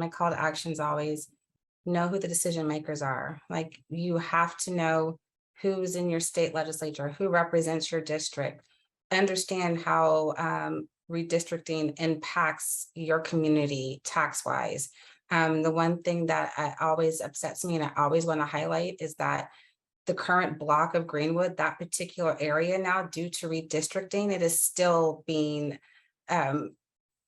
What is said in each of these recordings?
my call to action is always know who the decision makers are. Like you have to know who's in your state legislature, who represents your district, understand how redistricting impacts your community tax wise. The one thing that always upsets me and I always want to highlight is that the current block of Greenwood, that particular area now, due to redistricting, it is still being um,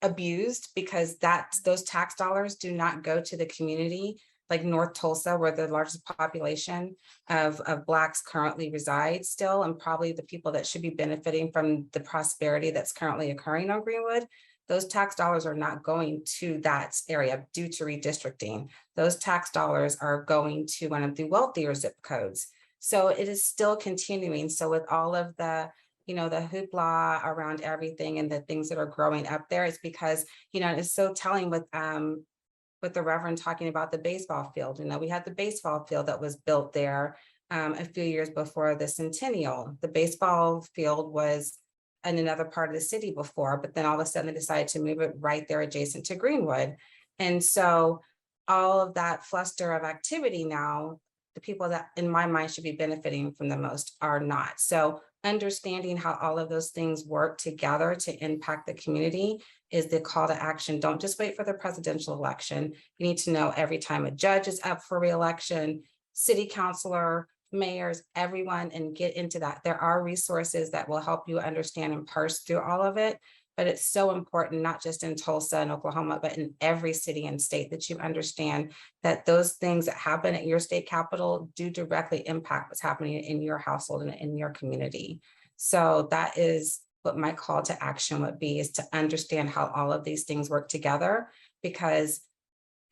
abused because those tax dollars do not go to the community like North Tulsa, where the largest population of Blacks currently reside still, and probably the people that should be benefiting from the prosperity that's currently occurring on Greenwood. Those tax dollars are not going to that area due to redistricting. Those tax dollars are going to one of the wealthier zip codes. So it is still continuing. So with all of the the hoopla around everything and the things that are growing up there, it's because, it's so telling with the Reverend talking about the baseball field. We had the baseball field that was built there a few years before the centennial. The baseball field was in another part of the city before, but then all of a sudden they decided to move it right there adjacent to Greenwood. And so all of that fluster of activity now, the people that in my mind should be benefiting from the most are not. So understanding how all of those things work together to impact the community is the call to action. Don't just wait for the presidential election. You need to know every time a judge is up for reelection, city councilor, mayors, everyone, and get into that. There are resources that will help you understand and parse through all of it. But it's so important, not just in Tulsa and Oklahoma, but in every city and state, that you understand that those things that happen at your state capital do directly impact what's happening in your household and in your community. So that is what my call to action would be, is to understand how all of these things work together, because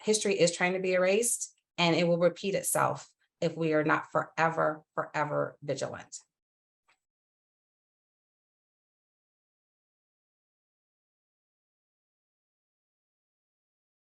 history is trying to be erased and it will repeat itself if we are not forever vigilant.